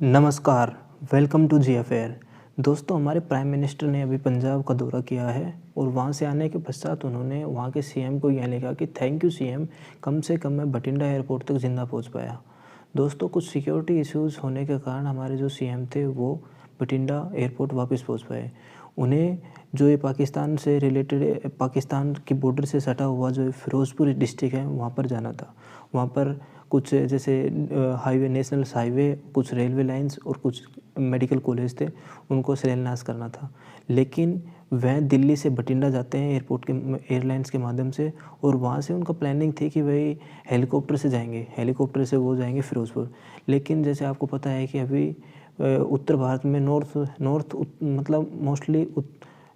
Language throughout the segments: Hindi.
नमस्कार, वेलकम टू जी अफेयर। दोस्तों, हमारे प्राइम मिनिस्टर ने अभी पंजाब का दौरा किया है और वहाँ से आने के पश्चात उन्होंने वहाँ के सीएम को यह लिखा कि थैंक यू सीएम, कम से कम मैं बठिंडा एयरपोर्ट तक ज़िंदा पहुँच पाया। दोस्तों, कुछ सिक्योरिटी इश्यूज़ होने के कारण हमारे जो सीएम थे वो बठिंडा एयरपोर्ट वापस पहुँच पाए। उन्हें जो ये पाकिस्तान से रिलेटेड पाकिस्तान की बॉर्डर से सटा हुआ जो फ़िरोज़पुर डिस्ट्रिक्ट है वहाँ पर जाना था। वहाँ पर कुछ जैसे हाईवे, नेशनल हाईवे, कुछ रेलवे लाइंस और कुछ मेडिकल कॉलेज थे, उनको शिलान्यास करना था। लेकिन वह दिल्ली से बठिंडा जाते हैं एयरपोर्ट के एयरलाइंस के माध्यम से, और वहाँ से उनका प्लानिंग थी कि वही हेलीकॉप्टर से जाएंगे, हेलीकॉप्टर से वो जाएंगे फ़िरोज़पुर। लेकिन जैसे आपको पता है कि अभी उत्तर भारत में मतलब मोस्टली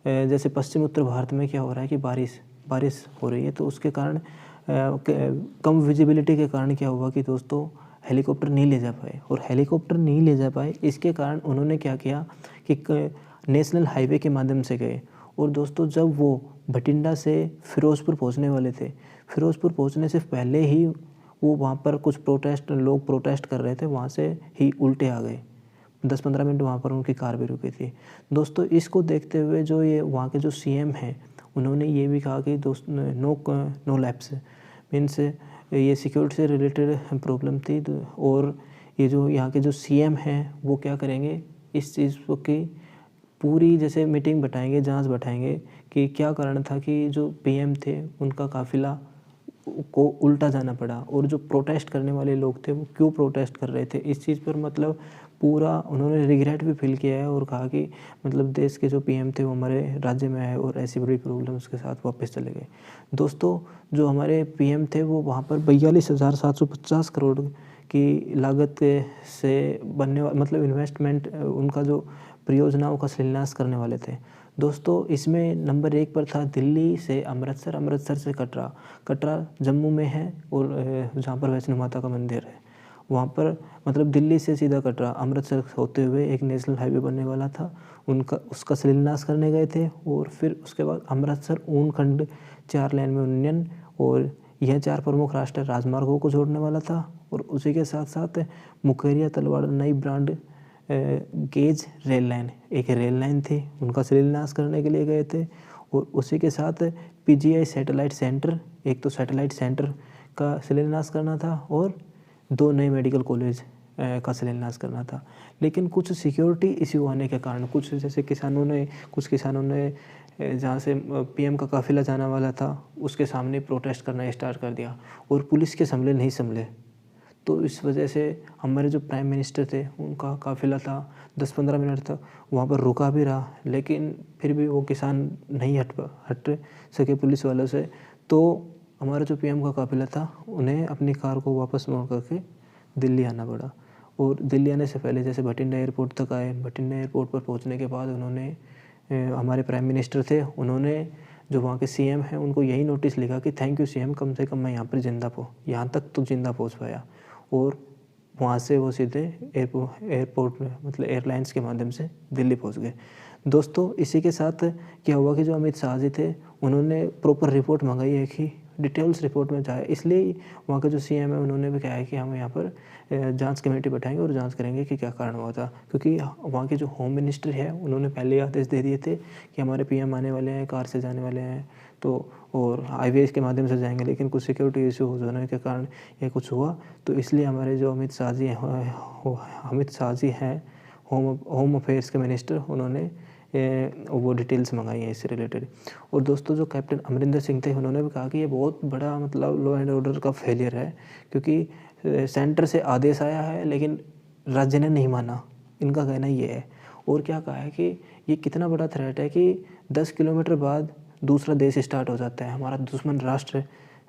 जैसे पश्चिम उत्तर भारत में क्या हो रहा है कि बारिश हो रही है, तो उसके कारण कम विजिबिलिटी के कारण क्या हुआ कि दोस्तों हेलीकॉप्टर नहीं ले जा पाए, और हेलीकॉप्टर नहीं ले जा पाए इसके कारण उन्होंने क्या किया कि नेशनल हाईवे के माध्यम से गए। और दोस्तों, जब वो बठिंडा से फ़िरोज़पुर पहुंचने वाले थे, फ़िरोज़पुर पहुंचने से पहले ही वो वहाँ पर कुछ लोग प्रोटेस्ट कर रहे थे, वहाँ से ही उल्टे आ गए। 10-15 मिनट वहाँ पर उनकी कार भी रुकी थी। दोस्तों, इसको देखते हुए जो ये वहाँ के जो सीएम हैं, उन्होंने ये भी कहा कि नो लैप्स मीन्स ये सिक्योरिटी से रिलेटेड प्रॉब्लम थी, और ये जो यहाँ के जो सीएम हैं वो क्या करेंगे, इस चीज़ की पूरी जैसे मीटिंग बैठाएंगे, जांच बैठाएंगे कि क्या कारण था कि जो पीएम थे उनका काफ़िला को उल्टा जाना पड़ा, और जो प्रोटेस्ट करने वाले लोग थे वो क्यों प्रोटेस्ट कर रहे थे, इस चीज़ पर मतलब पूरा उन्होंने रिग्रेट भी फील किया है, और कहा कि मतलब देश के जो पीएम थे वो हमारे राज्य में आए और ऐसी बड़ी प्रॉब्लम्स के साथ वापस चले गए। दोस्तों, जो हमारे पीएम थे वो वहाँ पर 42,750 करोड़ की लागत से बनने मतलब इन्वेस्टमेंट, उनका जो परियोजनाओं का शिलान्यास करने वाले थे। दोस्तों, इसमें नंबर 1 पर था दिल्ली से अमृतसर, अमृतसर से कटरा। कटरा जम्मू में है, और जहाँ पर वैष्णो माता का मंदिर है वहाँ पर मतलब दिल्ली से सीधा कटरा, अमृतसर होते हुए एक नेशनल हाईवे बनने वाला था, उसका शिलान्यास करने गए थे। और फिर उसके बाद अमृतसर ऊन खंड 4 लेन में उन्नयन, और यह 4 प्रमुख राष्ट्रीय राजमार्गों को जोड़ने वाला था। और उसी के साथ साथ मुकेरिया तलवाड़ा नई ब्रांड गेज रेल लाइन, एक रेल लाइन थी, उनका शिलान्यास करने के लिए गए थे। और उसी के साथ पीजीआई सैटेलाइट सेंटर, एक तो सैटेलाइट सेंटर का शिलान्यास करना था, और 2 नए मेडिकल कॉलेज का शिलान्यास करना था। लेकिन कुछ सिक्योरिटी इश्यू आने के कारण कुछ किसानों ने जहाँ से पीएम का काफ़िला जाने वाला था उसके सामने प्रोटेस्ट करना स्टार्ट कर दिया, और पुलिस के संभले नहीं संभले। तो इस वजह से हमारे जो प्राइम मिनिस्टर थे उनका काफ़िला था 10-15 मिनट तक वहाँ पर रुका भी रहा, लेकिन फिर भी वो किसान नहीं हट सके पुलिस वालों से। तो हमारा जो पीएम का काफ़िला था उन्हें अपनी कार को वापस मोड़ करके दिल्ली आना पड़ा। और दिल्ली आने से पहले जैसे बठिंडा एयरपोर्ट तक आए, बठिंडा एयरपोर्ट पर पहुँचने के बाद उन्होंने हमारे प्राइम मिनिस्टर थे, उन्होंने जो वहाँ के सीएम हैं उनको यही नोटिस लिखा कि थैंक यू सीएम, कम से कम मैं यहाँ तक तो जिंदा पहुँच पाया। और वहाँ से वो सीधे एयरपोर्ट में मतलब एयरलाइंस के माध्यम से दिल्ली पहुँच गए। दोस्तों, इसी के साथ क्या हुआ कि जो अमित शाह जी थे उन्होंने प्रॉपर रिपोर्ट मंगाई है कि डिटेल्स रिपोर्ट में जाए, इसलिए वहाँ के जो सीएम है उन्होंने भी कहा है कि हम यहाँ पर जांच कमेटी बैठाएंगे और जांच करेंगे कि क्या कारण हुआ था। क्योंकि वहाँ के जो होम मिनिस्टर है उन्होंने पहले आदेश दे दिए थे कि हमारे पीएम आने वाले हैं, कार से जाने वाले हैं, तो और हाईवेज के माध्यम से जाएंगे, लेकिन कुछ सिक्योरिटी इशू होने के कारण ये कुछ हुआ। तो इसलिए हमारे जो अमित शाह जी हैं होम अफेयर्स के मिनिस्टर, उन्होंने वो डिटेल्स मंगाई हैं इससे रिलेटेड। और दोस्तों, जो कैप्टन अमरिंदर सिंह थे उन्होंने भी कहा कि ये बहुत बड़ा मतलब लॉ एंड ऑर्डर का फेलियर है, क्योंकि सेंटर से आदेश आया है लेकिन राज्य ने नहीं माना, इनका कहना ये है। और क्या कहा है कि ये कितना बड़ा थ्रेट है कि 10 किलोमीटर बाद दूसरा देश स्टार्ट हो जाता है, हमारा दुश्मन राष्ट्र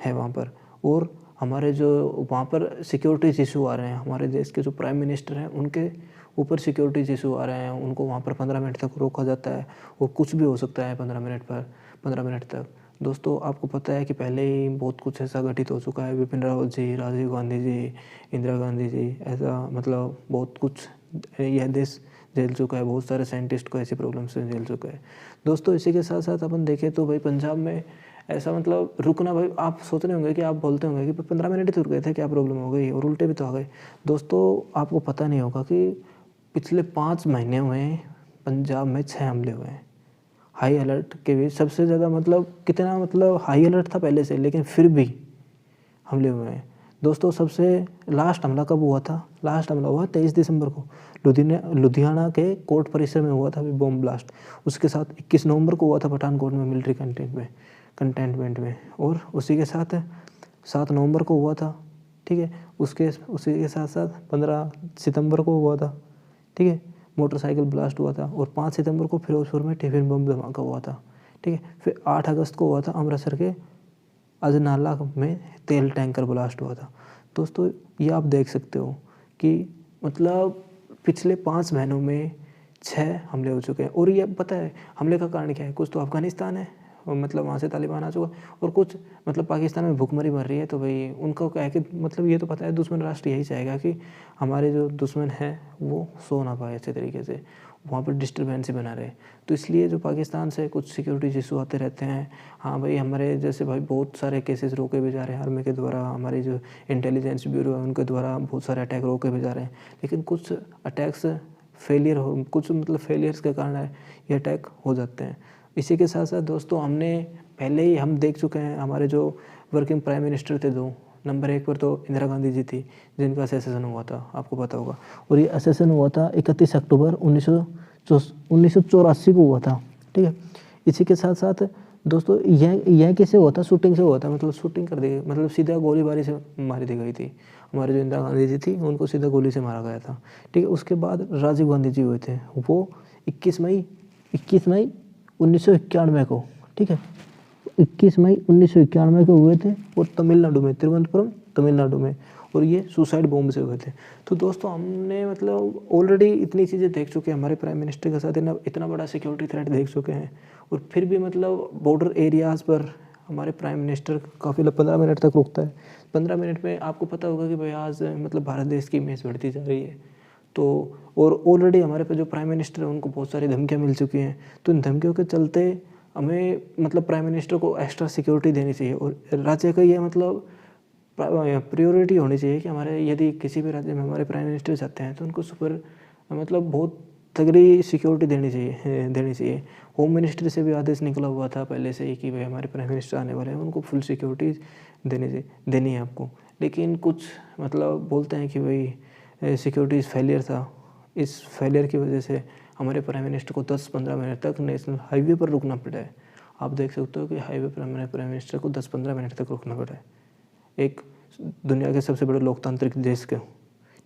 है वहाँ पर, और हमारे जो वहाँ पर सिक्योरिटी इशू आ रहे हैं, हमारे देश के जो प्राइम मिनिस्टर हैं उनके ऊपर सिक्योरिटी इशू आ रहे हैं, उनको वहाँ पर 15 मिनट तक रोका जाता है, और कुछ भी हो सकता है 15 मिनट तक। दोस्तों, आपको पता है कि पहले ही बहुत कुछ ऐसा घटित हो चुका है, विपिन रावत जी, राजीव गांधी जी, इंदिरा गांधी जी, ऐसा मतलब बहुत कुछ यह देश झेल चुका है, बहुत सारे साइंटिस्ट को ऐसी प्रॉब्लम से झेल चुका है। दोस्तों, इसी के साथ साथ अपन देखें तो भाई पंजाब में ऐसा मतलब रुकना, भाई आप सोच रहे होंगे कि आप बोलते होंगे कि 15 मिनट ही रुक गए थे, क्या प्रॉब्लम हो गई, और उल्टे भी तो आ गए। दोस्तों, आपको पता नहीं होगा कि पिछले 5 महीने में पंजाब में 6 हमले हुए हैं। हाई अलर्ट के भी सबसे ज़्यादा मतलब कितना मतलब हाई अलर्ट था पहले से, लेकिन फिर भी हमले हुए हैं। दोस्तों सबसे लास्ट हमला कब हुआ था? लास्ट हमला हुआ 23 दिसंबर को लुधियाना के कोर्ट परिसर में हुआ था अभी बॉम्ब ब्लास्ट। उसके साथ 21 नवंबर को हुआ था पठानकोट में मिलिट्री कंटेनमेंट में, और उसी के साथ 7 नवंबर को हुआ था, ठीक है। उसी के साथ साथ 15 सितंबर को हुआ था, ठीक है, मोटरसाइकिल ब्लास्ट हुआ था। और 5 सितंबर को फिरोजपुर में टिफिन बम धमाका हुआ था, ठीक है। फिर 8 अगस्त को हुआ था अमृतसर के अजनाला में तेल टैंकर ब्लास्ट हुआ था। दोस्तों ये आप देख सकते हो कि मतलब पिछले 5 महीनों में 6 हमले हो चुके हैं। और ये पता है हमले का कारण क्या है? कुछ तो अफगानिस्तान है, और मतलब वहाँ से तालिबान आ चुका, और कुछ मतलब पाकिस्तान में भूखमरी मर रही है। तो भाई उनको क्या है कि मतलब ये तो पता है दुश्मन राष्ट्र यही चाहेगा कि हमारे जो दुश्मन है वो सो ना पाए अच्छे तरीके से, वहाँ पर डिस्टर्बेंस ही बना रहे। तो इसलिए जो पाकिस्तान से कुछ सिक्योरिटी इशू आते रहते हैं। हाँ भाई हमारे जैसे भाई बहुत सारे केसेस रोके भी जा रहे हैं आर्मी के द्वारा, हमारी जो इंटेलिजेंस ब्यूरो है उनके द्वारा बहुत सारे अटैक रोके भी जा रहे हैं। लेकिन कुछ अटैक्स फेलियर हो, कुछ मतलब फेलियर्स के कारण ये अटैक हो जाते हैं। इसी के साथ साथ दोस्तों हमने पहले ही हम देख चुके हैं, हमारे जो वर्किंग प्राइम मिनिस्टर थे 2, नंबर 1 पर तो इंदिरा गांधी जी थी, जिनका असेसिनेशन हुआ था, आपको पता होगा। और ये असेसिनेशन हुआ था 31 अक्टूबर 1984 को हुआ था, ठीक है। इसी के साथ साथ दोस्तों यह कैसे हुआ था? शूटिंग से हुआ था, मतलब शूटिंग कर दी गई, मतलब सीधा गोलीबारी से मारी दी गई थी। हमारे जो इंदिरा गांधी जी थी उनको सीधा गोली से मारा गया था, ठीक है। उसके बाद राजीव गांधी जी हुए थे, वो 21 मई 1991 को, ठीक है, 21 मई 1991 को हुए थे, और तमिलनाडु में, तिरुवनंतपुरम तमिलनाडु में, और ये सुसाइड बॉम्ब से हुए थे। तो दोस्तों हमने मतलब ऑलरेडी इतनी चीज़ें देख चुके हैं, हमारे प्राइम मिनिस्टर के साथ इतना बड़ा सिक्योरिटी थ्रेट देख चुके हैं, और फिर भी मतलब बॉर्डर एरियाज़ पर हमारे प्राइम मिनिस्टर काफ़ी 15 मिनट तक रुकता है। 15 मिनट में आपको पता होगा कि भाई आज मतलब भारत देश की इमेज बढ़ती जा रही है। तो और ऑलरेडी हमारे पे जो प्राइम मिनिस्टर है उनको बहुत सारी धमकियाँ मिल चुकी हैं। तो इन धमकियों के चलते हमें मतलब प्राइम मिनिस्टर को एक्स्ट्रा सिक्योरिटी देनी चाहिए, और राज्य का ये मतलब प्रायोरिटी होनी चाहिए कि हमारे यदि किसी भी राज्य में हमारे प्राइम मिनिस्टर जाते हैं तो उनको सुपर मतलब बहुत तगड़ी सिक्योरिटी देनी चाहिए। होम मिनिस्ट्री से भी आदेश निकला हुआ था पहले से ही कि भाई हमारे प्राइम मिनिस्टर आने वाले हैं, उनको फुल सिक्योरिटी देनी है आपको। लेकिन कुछ मतलब बोलते हैं कि भाई सिक्योरिटी फेलियर था। इस फेलियर की वजह से हमारे प्राइम मिनिस्टर को 10-15 मिनट तक नेशनल हाईवे पर रुकना पड़ा है। आप देख सकते हो कि हाईवे पर हमारे प्राइम मिनिस्टर को 10-15 मिनट तक रुकना पड़ा है, एक दुनिया के सबसे बड़े लोकतांत्रिक देश के,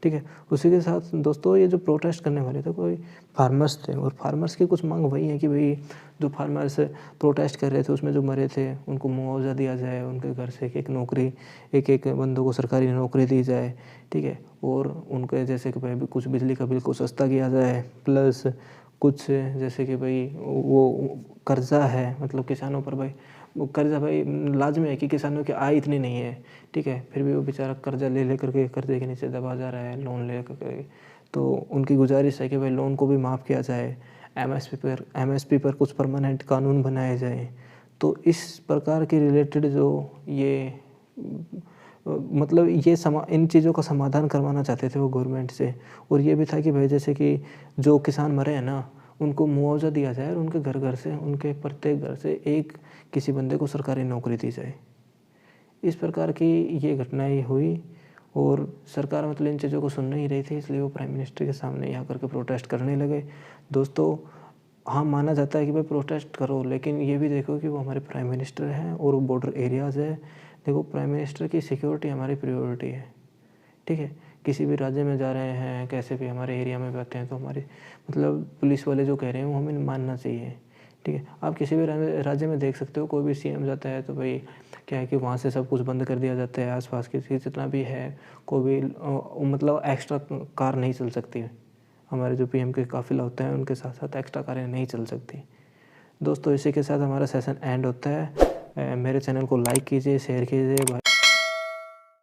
ठीक है। उसी के साथ दोस्तों ये जो प्रोटेस्ट करने वाले थे कोई फार्मर्स थे, और फार्मर्स की कुछ मांग वही है कि भाई जो फार्मर्स प्रोटेस्ट कर रहे थे उसमें जो मरे थे उनको मुआवजा दिया जाए, उनके घर से एक नौकरी, एक बंदों को सरकारी नौकरी दी जाए, ठीक है। और उनके जैसे कि भाई कुछ बिजली का बिल को सस्ता किया जाए, प्लस कुछ जैसे कि भाई वो कर्जा है मतलब किसानों पर, भाई वो कर्जा भाई लाजमी है कि किसानों की आय इतनी नहीं है, ठीक है, फिर भी वो बेचारा कर्जा ले करके कर्जे के नीचे दबा जा रहा है लोन ले करके। तो उनकी गुजारिश है कि भाई लोन को भी माफ़ किया जाए, एमएसपी पर कुछ परमानेंट कानून बनाए जाए। तो इस प्रकार के रिलेटेड जो ये मतलब ये इन चीज़ों का समाधान करवाना चाहते थे वो गवर्नमेंट से। और ये भी था कि भाई जैसे कि जो किसान मरे हैं ना उनको मुआवजा दिया जाए, और उनके घर घर से, उनके प्रत्येक घर से एक किसी बंदे को सरकारी नौकरी दी जाए। इस प्रकार की ये घटनाएं हुई, और सरकार मतलब इन चीज़ों को सुन नहीं रही थी, इसलिए वो प्राइम मिनिस्टर के सामने यहाँ करके प्रोटेस्ट करने लगे। दोस्तों हाँ माना जाता है कि भाई प्रोटेस्ट करो, लेकिन ये भी देखो कि वो हमारे प्राइम मिनिस्टर हैं और वो बॉर्डर एरियाज़ है। देखो प्राइम मिनिस्टर की सिक्योरिटी हमारी प्रायोरिटी है, ठीक है। किसी भी राज्य में जा रहे हैं, कैसे भी हमारे एरिया में बैठे हैं, तो हमारे मतलब पुलिस वाले जो कह रहे हैं वो हमें मानना चाहिए, ठीक है। आप किसी भी राज्य में देख सकते हो, कोई भी सीएम जाता है तो भाई क्या है कि वहाँ से सब कुछ बंद कर दिया जाता है, आसपास की जितना भी है कोई भी मतलब एक्स्ट्रा कार नहीं चल सकती। हमारे जो पीएम के काफिला होते हैं उनके साथ साथ एक्स्ट्रा कारें नहीं चल सकती। दोस्तों इसी के साथ हमारा सेशन एंड होता है। मेरे चैनल को लाइक कीजिए, शेयर कीजिए।